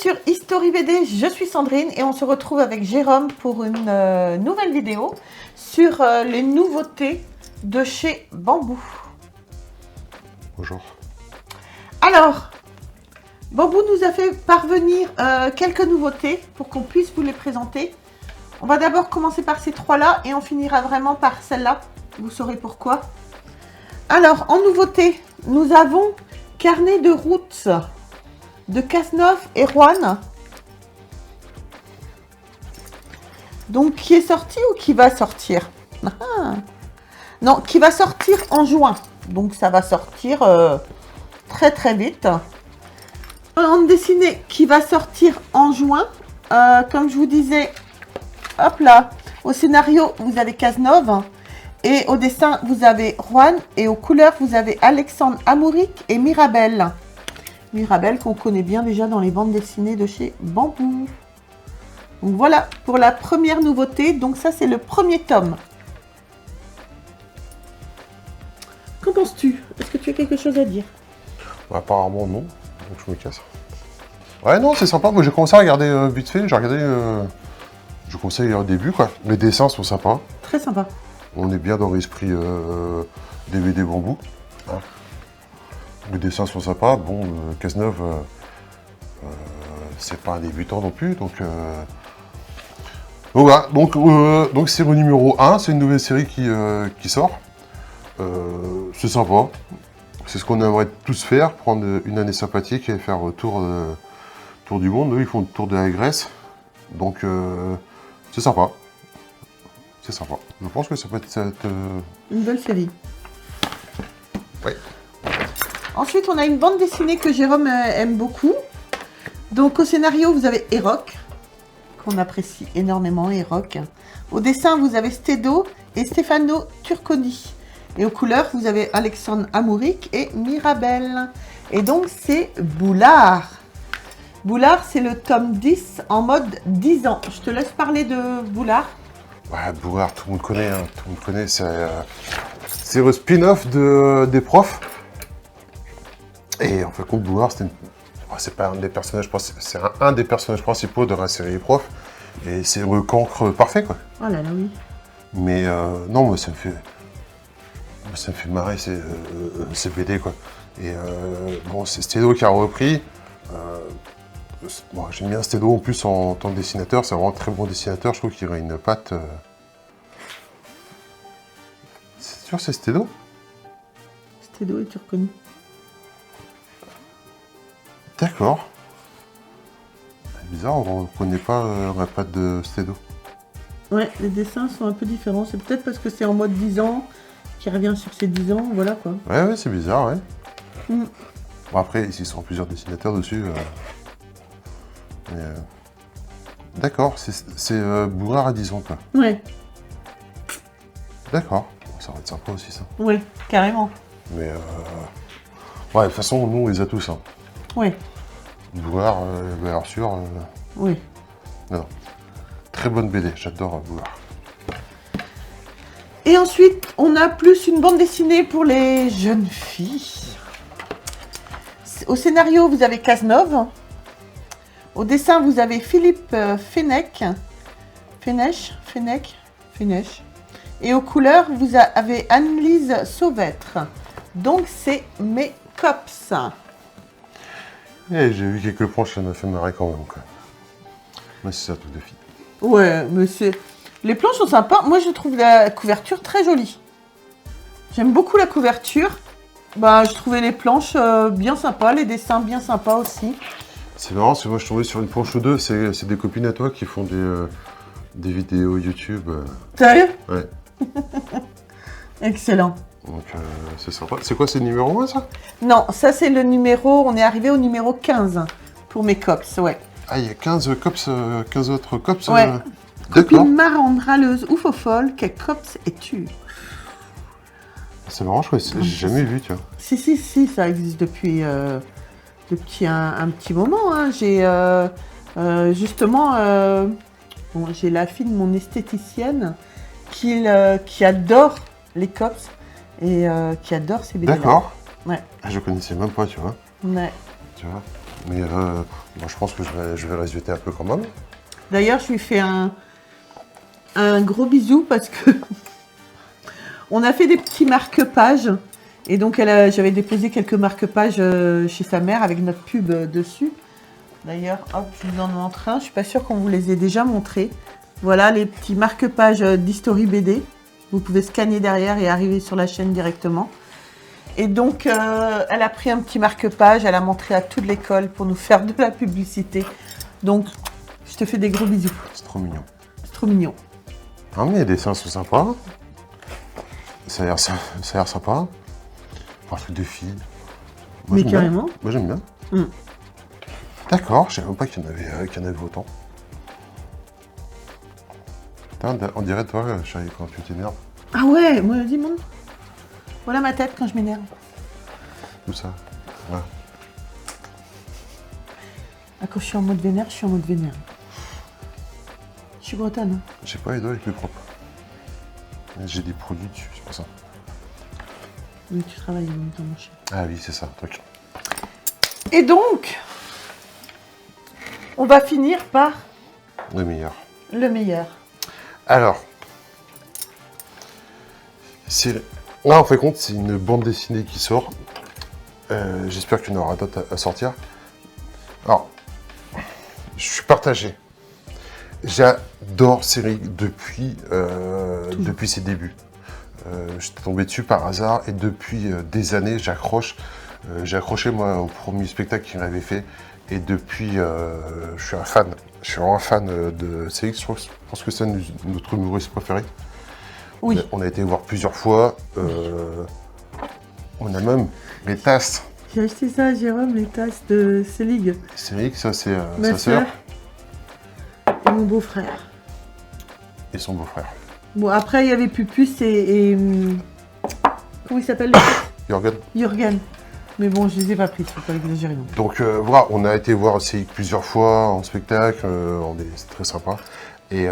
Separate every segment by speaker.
Speaker 1: sur History BD, je suis Sandrine et on se retrouve avec Jérôme pour une nouvelle vidéo sur les nouveautés de chez Bambou.
Speaker 2: Bonjour.
Speaker 1: Alors, Bambou nous a fait parvenir quelques nouveautés pour qu'on puisse vous les présenter. On va d'abord commencer par ces trois-là et on finira vraiment par celle-là. Vous saurez pourquoi. Alors, en nouveauté, nous avons Carnet de route de Cazeneuve et Juan. Donc, qui est sorti ou qui va sortir? Non, qui va sortir en juin. Donc, ça va sortir très très vite. Bande dessinée qui va sortir en juin. Comme je vous disais, hop là, au scénario, vous avez Cazeneuve. Et au dessin, vous avez Juan. Et aux couleurs, vous avez Alexandre Amouric et Mirabel. Mirabel qu'on connaît bien déjà dans les bandes dessinées de chez Bambou. Donc voilà pour la première nouveauté. Donc ça, c'est le premier tome. Qu'en penses-tu? Est-ce que tu as quelque chose à dire?
Speaker 2: Bah, apparemment non, donc je me casse. Ouais non, c'est sympa. Moi j'ai commencé à regarder vite fait. J'ai regardé, je conseille au début quoi. Les dessins sont sympas.
Speaker 1: Très sympa.
Speaker 2: On est bien dans l'esprit DVD Bambou. Hein. Les dessins sont sympas. Bon, Cazeneuve, c'est pas un débutant non plus, donc voilà. Donc c'est le numéro 1, c'est une nouvelle série qui sort. C'est sympa. C'est ce qu'on aimerait tous faire, prendre une année sympathique et faire tour du monde. Eux, ils font le tour de la Grèce. Donc c'est sympa. C'est sympa. Je pense que ça peut être
Speaker 1: une belle série.
Speaker 2: Oui.
Speaker 1: Ensuite, on a une bande dessinée que Jérôme aime beaucoup. Donc, au scénario, vous avez Eroc, qu'on apprécie énormément, Eroc. Au dessin, vous avez Stedo et Stefano Turconi. Et aux couleurs, vous avez Alexandre Amouric et Mirabel. Et donc, c'est Boulard. Boulard, c'est le tome 10 en mode 10 ans. Je te laisse parler de Boulard.
Speaker 2: Ouais, Boulard, tout le monde connaît. Hein. Tout le monde connaît. C'est le spin-off des profs. Et en fait, Boulard, c'est pas un des personnages, c'est un des personnages principaux de la série Les Profs. Et c'est le cancre parfait, quoi.
Speaker 1: Oh là là, oui. Mais
Speaker 2: non, moi, ça me fait marrer, ces BD, quoi. Et bon, c'est Stedo qui a repris. Bon, j'aime bien Stedo en plus en tant que dessinateur. C'est vraiment un très bon dessinateur. Je trouve qu'il a une patte. C'est sûr, c'est Stedo?
Speaker 1: Stedo et Turconi.
Speaker 2: D'accord. C'est bizarre, on ne reconnaît pas la patte de Stedo.
Speaker 1: Ouais, les dessins sont un peu différents. C'est peut-être parce que c'est en mode 10 ans, qui revient sur ses 10 ans, voilà quoi.
Speaker 2: Ouais, c'est bizarre, ouais. Bon, après, ils sont plusieurs dessinateurs dessus. D'accord, c'est Boulard à 10 ans, quoi.
Speaker 1: Ouais.
Speaker 2: D'accord, ça va être sympa aussi, ça.
Speaker 1: Ouais, carrément.
Speaker 2: Mais ouais, de toute façon, nous, on les a tous, hein.
Speaker 1: Oui.
Speaker 2: Boulard, bien sûr.
Speaker 1: Oui.
Speaker 2: Non. Très bonne BD, j'adore Boulard.
Speaker 1: Et ensuite, on a plus une bande dessinée pour les jeunes filles. Au scénario, vous avez Cazeneuve. Au dessin, vous avez Philippe Fenech. Et aux couleurs, vous avez Anne-Lise Sauvêtre. Donc, c'est mes cops.
Speaker 2: Et j'ai vu quelques planches, ça m'a fait marrer quand même, quoi. Mais c'est ça, tout de filles.
Speaker 1: Ouais, mais c'est... Les planches sont sympas. Moi, je trouve la couverture très jolie. J'aime beaucoup la couverture. Bah, je trouvais les planches bien sympas, les dessins bien sympas aussi.
Speaker 2: C'est marrant, parce que moi, je suis tombé sur une planche ou deux. C'est des copines à toi qui font des vidéos YouTube.
Speaker 1: Sérieux?
Speaker 2: Ouais.
Speaker 1: Excellent.
Speaker 2: Donc, c'est sympa. C'est quoi, c'est le numéro 1, ça?
Speaker 1: Non, ça, c'est le numéro... On est arrivé au numéro 15 pour mes cops, ouais.
Speaker 2: Ah, il y a 15 cops, 15 autres cops.
Speaker 1: Ouais.
Speaker 2: D'accord.
Speaker 1: Copine marrante, râleuse ou faux folle, quel cops es-tu?
Speaker 2: C'est marrant, je crois que j'ai jamais vu, tu vois.
Speaker 1: Si, ça existe depuis un petit moment. Hein. J'ai justement, bon, j'ai la fille de mon esthéticienne qui adore les cops et qui adore ces BD.
Speaker 2: D'accord.
Speaker 1: Ouais.
Speaker 2: Ah, je connaissais même pas, tu vois.
Speaker 1: Ouais.
Speaker 2: Tu vois. Mais moi, je pense que je vais résulter un peu quand même.
Speaker 1: D'ailleurs, je lui fais un gros bisou parce que on a fait des petits marque-pages. Et donc, j'avais déposé quelques marque-pages chez sa mère avec notre pub dessus. D'ailleurs, hop, je vous en montre un. Je suis pas sûre qu'on vous les ait déjà montrés. Voilà les petits marque-pages d'History BD. Vous pouvez scanner derrière et arriver sur la chaîne directement. Et donc, elle a pris un petit marque-page. Elle a montré à toute l'école pour nous faire de la publicité. Donc, je te fais des gros bisous.
Speaker 2: C'est trop mignon.
Speaker 1: C'est trop mignon.
Speaker 2: Ah, mais les dessins sont sympas. Ça a l'air sympa. Un truc de fille.
Speaker 1: Mais carrément.
Speaker 2: Moi, j'aime bien.
Speaker 1: Mm.
Speaker 2: D'accord, je savais même pas qu'il y en avait autant. Putain, on dirait toi, chérie, quand tu t'énerves.
Speaker 1: Ah ouais, moi, dis-moi. Voilà ma tête quand je m'énerve.
Speaker 2: Tout ça. Ouais.
Speaker 1: Ah, quand je suis en mode vénère, je suis en mode vénère. Je suis bretonne. Hein.
Speaker 2: J'ai pas les doigts les plus propres. J'ai des produits dessus, c'est pour ça.
Speaker 1: Oui, tu travailles en même temps, mon cher.
Speaker 2: Ah oui, c'est ça, le truc.
Speaker 1: Et donc, on va finir par
Speaker 2: Le meilleur.
Speaker 1: le meilleur.
Speaker 2: Alors, là, en fait compte, c'est une bande dessinée qui sort. J'espère qu'il y en aura d'autres à sortir. Alors, je suis partagé. J'adore Cérig depuis ses débuts. J'étais tombé dessus par hasard et depuis des années, j'accroche. J'ai accroché moi au premier spectacle qu'il avait fait et depuis, je suis un fan. Je suis vraiment un fan de Cérig. Je pense que c'est notre humoriste préféré.
Speaker 1: Oui.
Speaker 2: On a été voir plusieurs fois. On a même les tasses.
Speaker 1: J'ai acheté ça à Jérôme, les tasses de Célig.
Speaker 2: Cérig, ça c'est
Speaker 1: Ma
Speaker 2: sa sœur
Speaker 1: sœur et mon beau-frère.
Speaker 2: et son beau-frère.
Speaker 1: Bon, après, il y avait Pupus et comment il s'appelle le fils
Speaker 2: Jürgen.
Speaker 1: Jürgen. Mais bon, je les ai pas pris, faut pas exagérer non.
Speaker 2: Donc voilà, on a été voir Cérig plusieurs fois en spectacle, c'est très sympa. Et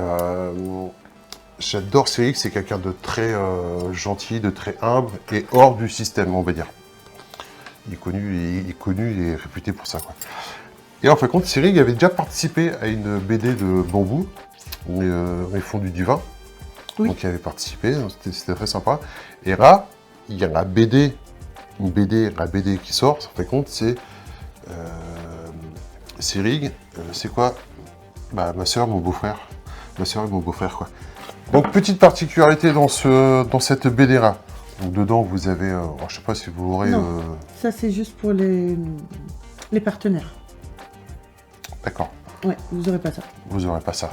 Speaker 2: j'adore Cérig, c'est quelqu'un de très gentil, de très humble et hors du système, on va dire. Il est connu et réputé pour ça, quoi. Et en fin de compte, Cérig avait déjà participé à une BD de Bambou, les Fondus du Vin.
Speaker 1: Oui.
Speaker 2: Donc il avait participé, c'était très sympa. Et là, il y a la BD qui sort, en fin de compte, c'est Cérig, c'est quoi? Bah, ma soeur, mon beau-frère. Ma soeur et mon beau-frère, quoi. Donc, petite particularité dans cette BD-là. Donc, dedans, vous avez... alors, je sais pas si vous l'aurez...
Speaker 1: Non. Ça, c'est juste pour les partenaires.
Speaker 2: D'accord.
Speaker 1: Ouais, vous aurez pas ça.
Speaker 2: Vous n'aurez pas ça.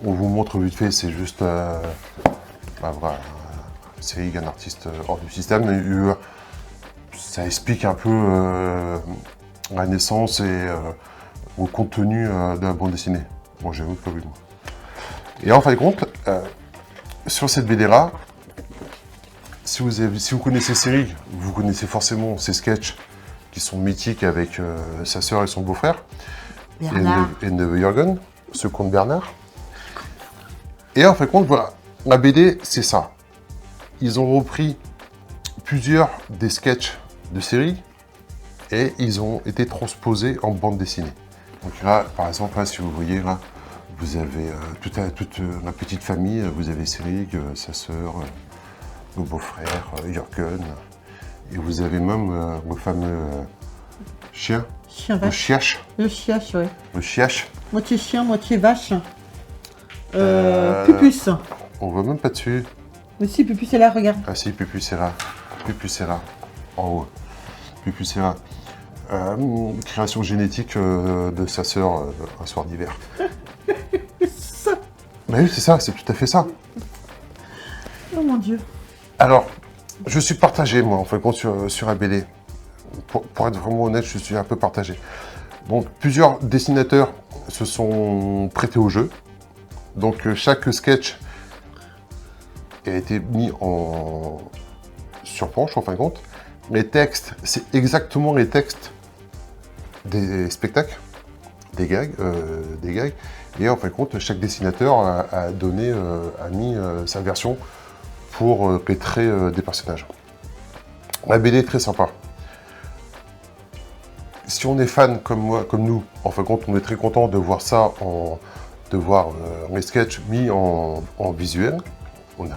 Speaker 2: On vous montre vite fait, c'est juste... bah, voilà. Cérig, un artiste hors du système. Et, ça explique un peu la naissance et le contenu de la bande dessinée. Bon, j'ai même pas vu, moi. Et en fin de compte, sur cette BD-là, si vous connaissez Cérig, vous connaissez forcément ses sketchs qui sont mythiques avec sa sœur et son beau-frère.
Speaker 1: Bernard.
Speaker 2: Et le neveu Jürgen, ce comte Bernard. Et en fin de compte, voilà, la BD, c'est ça. Ils ont repris plusieurs des sketchs de Cérig et ils ont été transposés en bande dessinée. Donc là, par exemple, là, si vous voyez, là, vous avez toute la petite famille, vous avez Cérig, sa sœur, le beau-frère, Jürgen, et vous avez même le fameux chien,
Speaker 1: Chien
Speaker 2: le
Speaker 1: vache.
Speaker 2: chiache,
Speaker 1: Le chiache, ouais.
Speaker 2: le chiache.
Speaker 1: Moitié chien, moitié vache. Pupus.
Speaker 2: On voit même pas dessus.
Speaker 1: Mais si, Pupus est là, regarde.
Speaker 2: Ah si, Pupus est là. Pupus est là. En haut. Pupus est là. Création génétique de sa sœur un soir d'hiver.
Speaker 1: Ça.
Speaker 2: Bah oui, c'est ça, c'est tout à fait ça.
Speaker 1: Oh mon Dieu.
Speaker 2: Alors, je suis partagé, moi, en fin de compte, sur la BD. Pour être vraiment honnête, je suis un peu partagé. Donc, plusieurs dessinateurs se sont prêtés au jeu. Donc, chaque sketch a été mis sur planche, en fin de compte. Les textes, c'est exactement les textes des spectacles, des gags. Et en fin de compte, chaque dessinateur a mis sa version pour les traits des personnages. La BD est très sympa. si on est fan comme moi, comme nous, en fin de compte, on est très content de voir ça, de voir les sketchs mis en visuel. On a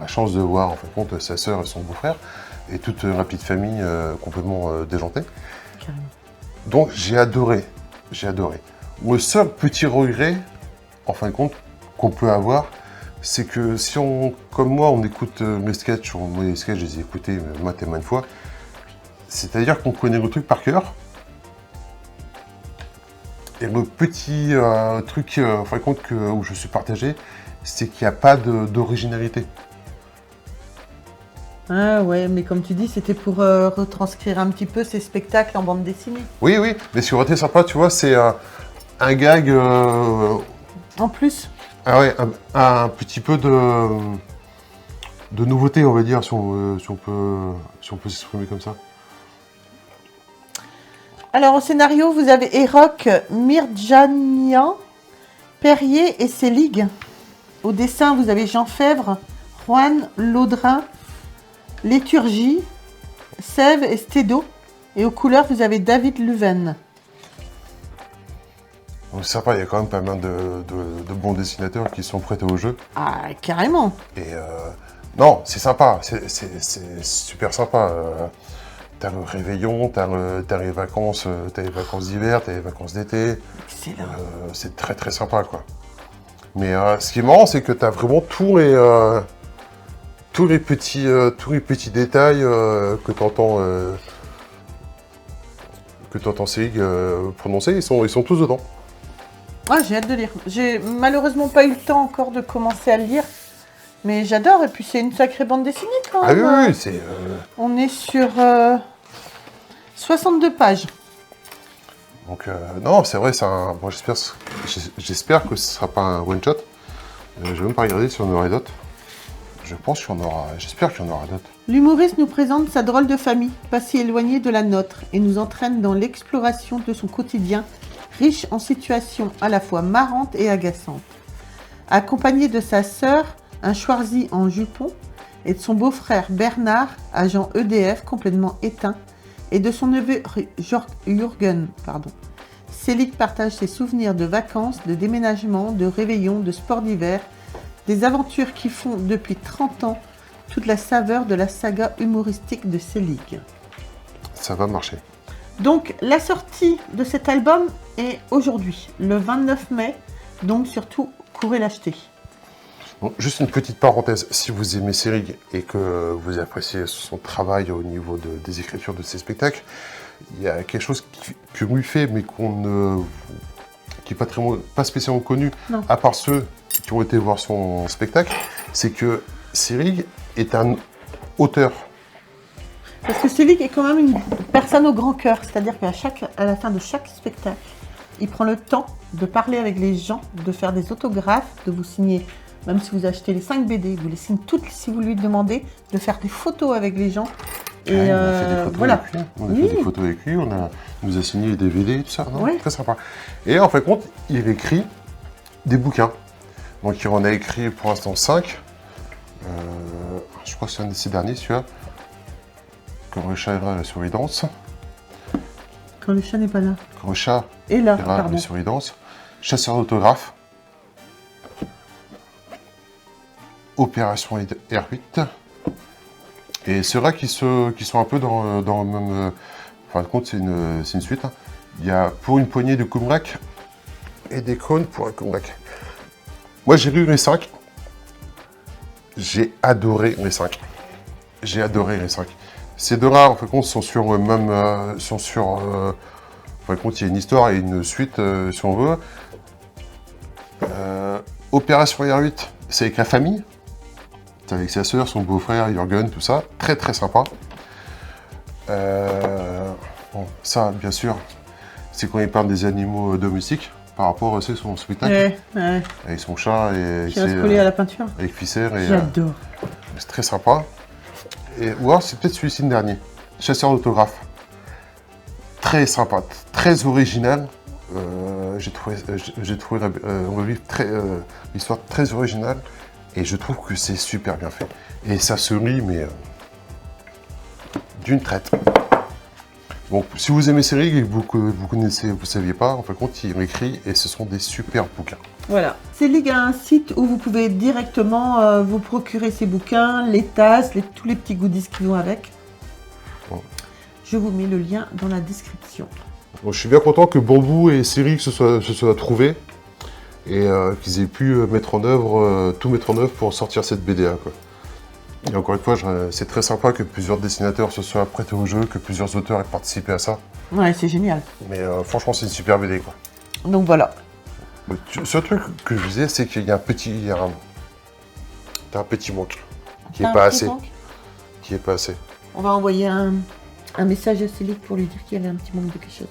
Speaker 2: la chance de voir en fin de compte sa sœur et son beau-frère et toute la petite famille complètement déjantée.
Speaker 1: Carrément.
Speaker 2: Donc j'ai adoré, j'ai adoré. Le seul petit regret, en fin de compte, qu'on peut avoir, c'est que si on, comme moi, on écoute mes sketchs, je les ai écoutés maintes et maintes fois, c'est-à-dire qu'on connaît le truc par cœur. Et le petit truc, en fin de compte, où je suis partagé, c'est qu'il n'y a pas d'originalité.
Speaker 1: Ah ouais, mais comme tu dis, c'était pour retranscrire un petit peu ces spectacles en bande dessinée.
Speaker 2: Oui, oui, mais ce qui aurait été sympa, tu vois, c'est un gag,
Speaker 1: En plus,
Speaker 2: ah ouais, un petit peu de nouveauté, on va dire, si on peut s'exprimer comme ça.
Speaker 1: alors au scénario, vous avez Eroc Mirjanian, Perrier et Selig. Au dessin, vous avez Jean Fèvre, Juan Laudrin, Léturgie, Sève et Stédo. Et aux couleurs, vous avez David Luven.
Speaker 2: Donc c'est sympa, il y a quand même pas mal de bons dessinateurs qui sont prêts au jeu.
Speaker 1: Ah, carrément.
Speaker 2: Et non, c'est sympa, c'est super sympa. T'as le réveillon, t'as les vacances d'hiver, t'as les vacances d'été.
Speaker 1: Excellent.
Speaker 2: C'est très très sympa, quoi. Mais ce qui est marrant, c'est que t'as vraiment tous les petits détails que t'entends Selig prononcer, ils sont tous dedans.
Speaker 1: Ah, j'ai hâte de lire. J'ai malheureusement pas eu le temps encore de commencer à le lire. Mais j'adore. Et puis c'est une sacrée bande dessinée quand
Speaker 2: Ah
Speaker 1: même.
Speaker 2: oui, oui, c'est...
Speaker 1: On est sur 62 pages.
Speaker 2: Donc, non, c'est vrai, bon, j'espère que ce ne sera pas un one-shot. Je vais même pas regarder si on aura d'autres. J'espère qu'il y en aura d'autres.
Speaker 1: L'humoriste nous présente sa drôle de famille, pas si éloignée de la nôtre, et nous entraîne dans l'exploration de son quotidien, riche en situations à la fois marrantes et agaçantes. Accompagné de sa sœur, un Schwarzy en jupon, et de son beau-frère Bernard, agent EDF complètement éteint, et de son neveu Jürgen. Selig partage ses souvenirs de vacances, de déménagement, de réveillons, de sports d'hiver, des aventures qui font depuis 30 ans toute la saveur de la saga humoristique de Selig.
Speaker 2: Ça va marcher.
Speaker 1: Donc la sortie de cet album est aujourd'hui, le 29 mai, donc surtout courez l'acheter.
Speaker 2: Bon, juste une petite parenthèse, si vous aimez Selig et que vous appréciez son travail au niveau des écritures de ses spectacles, il y a quelque chose que lui fait, mais qui n'est pas spécialement connu,
Speaker 1: Non.
Speaker 2: à part ceux qui ont été voir son spectacle, c'est que Selig est un auteur.
Speaker 1: Parce que Selig est quand même une personne au grand cœur, c'est-à-dire qu'à la fin de chaque spectacle, il prend le temps de parler avec les gens, de faire des autographes, de vous signer, même si vous achetez les 5 BD, il vous les signe toutes si vous lui demandez, de faire des photos avec les gens. Et
Speaker 2: on a fait des photos
Speaker 1: voilà.
Speaker 2: avec lui. On a fait des photos avec lui, il nous a signé les DVD et tout ça. Non,
Speaker 1: Oui.
Speaker 2: très sympa. Et en fin de compte, il écrit des bouquins. Donc il en a écrit pour l'instant 5. Je crois que c'est un de ces derniers, celui-là. Quand le chat ira, la souris danse.
Speaker 1: Quand le chat n'est pas là.
Speaker 2: Quand le chat
Speaker 1: Et là,
Speaker 2: ira,
Speaker 1: pardon.
Speaker 2: la souris danse. Chasseur d'autographes. Opération R8. Et c'est vrai qu'ils sont un peu dans le même... Enfin, compte, c'est une suite. Hein. Il y a pour une poignée de Kumrak et des cônes pour un Kumrak. Moi, j'ai lu les 5. J'ai adoré les 5. J'ai adoré les 5. Ces deux-là, en fin de compte, sont sur le même... en fin de compte, il y a une histoire et une suite, si on veut. Opération R8, c'est avec la famille. C'est avec sa sœur, son beau-frère, Jürgen, tout ça. Très, très sympa. Bon, ça, bien sûr, c'est quand il parle des animaux domestiques par rapport à son spectacle.
Speaker 1: Ouais.
Speaker 2: Avec son chat et
Speaker 1: Qui reste collé à la peinture.
Speaker 2: avec Fisser.
Speaker 1: J'adore.
Speaker 2: C'est très sympa. Et ou alors, c'est peut-être celui-ci le dernier. Chasseur d'autographes. Très sympa, très original. J'ai trouvé l'histoire très originale. Et je trouve que c'est super bien fait. Et ça se lit, mais d'une traite. Donc, si vous aimez Selig et que vous connaissez, vous saviez pas, en fin de compte, il m'écrit et ce sont des super bouquins.
Speaker 1: Voilà. Selig a un site où vous pouvez directement vous procurer ces bouquins, les tasses, tous les petits goodies qui vont avec.
Speaker 2: Bon.
Speaker 1: Je vous mets le lien dans la description.
Speaker 2: Donc, je suis bien content que Bambou et Selig se soient trouvés et qu'ils aient pu tout mettre en œuvre pour sortir cette BD-là, quoi. Et encore une fois, c'est très sympa que plusieurs dessinateurs se soient prêtés au jeu, que plusieurs auteurs aient participé à ça.
Speaker 1: Ouais, c'est génial.
Speaker 2: Mais franchement, c'est une super BD, quoi.
Speaker 1: Donc voilà.
Speaker 2: Le seul truc que je disais, c'est qu'il y a un petit manque qui est pas assez. Qui est pas assez.
Speaker 1: On va envoyer un message à Selig pour lui dire qu'il y avait un petit manque de quelque chose.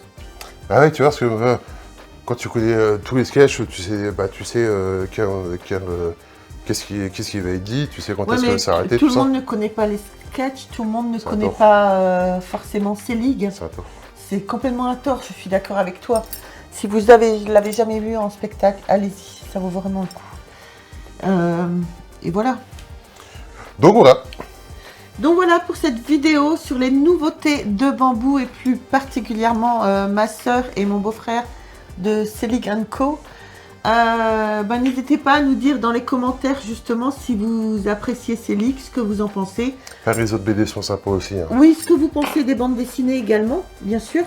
Speaker 2: Ah ouais, tu vois, parce que quand tu connais tous les sketchs, tu sais qu'est-ce qui va être dit, tu sais quand est-ce que ça va s'arrêter,
Speaker 1: tout
Speaker 2: tout
Speaker 1: le
Speaker 2: ça.
Speaker 1: monde ne connaît pas les sketchs, tout le monde ne connaît pas forcément Selig.
Speaker 2: C'est un tort.
Speaker 1: C'est complètement un tort, je suis d'accord avec toi. Si vous l'avez jamais vu en spectacle, allez-y, ça vaut vraiment le coup. Et voilà.
Speaker 2: Donc voilà.
Speaker 1: Donc voilà pour cette vidéo sur les nouveautés de Bambou et plus particulièrement ma soeur et mon beau-frère de Selig & Co. N'hésitez pas à nous dire dans les commentaires justement si vous appréciez Selig, ce que vous en pensez.
Speaker 2: Les autres BD sont sympas aussi. Hein.
Speaker 1: Oui, ce que vous pensez des bandes dessinées également, bien sûr.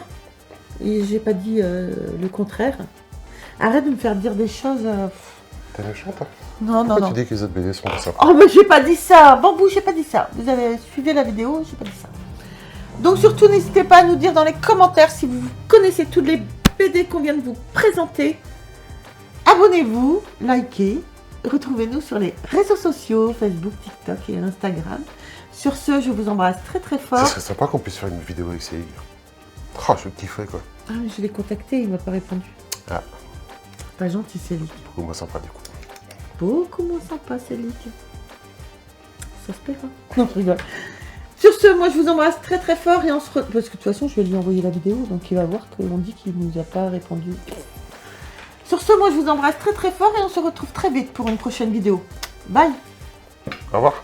Speaker 1: Et j'ai pas dit le contraire. Arrête de me faire dire des choses.
Speaker 2: T'es méchante, hein?
Speaker 1: Non,
Speaker 2: Pourquoi
Speaker 1: non.
Speaker 2: tu dis que les autres BD sont sympas?
Speaker 1: Oh, mais j'ai pas dit ça. Bambou, j'ai pas dit ça. Vous avez suivi la vidéo, j'ai pas dit ça. Donc surtout, n'hésitez pas à nous dire dans les commentaires si vous connaissez toutes les BD qu'on vient de vous présenter. Abonnez-vous, likez, retrouvez-nous sur les réseaux sociaux, Facebook, TikTok et Instagram. Sur ce, je vous embrasse très très fort.
Speaker 2: Ça serait sympa qu'on puisse faire une vidéo avec Selig. Oh, je kifferais quoi.
Speaker 1: Ah, je l'ai contacté, il m'a pas répondu.
Speaker 2: Ah.
Speaker 1: Pas gentil, Selig.
Speaker 2: Beaucoup moins sympa du coup.
Speaker 1: Beaucoup moins sympa, Selig. Ça se paiera. Non, je rigole. Sur ce, moi je vous embrasse très très fort et on se retrouve. Parce que de toute façon, je vais lui envoyer la vidéo, donc il va voir qu'on dit qu'il nous a pas répondu. Sur ce, moi je vous embrasse très très fort et on se retrouve très vite pour une prochaine vidéo. Bye.
Speaker 2: Au revoir.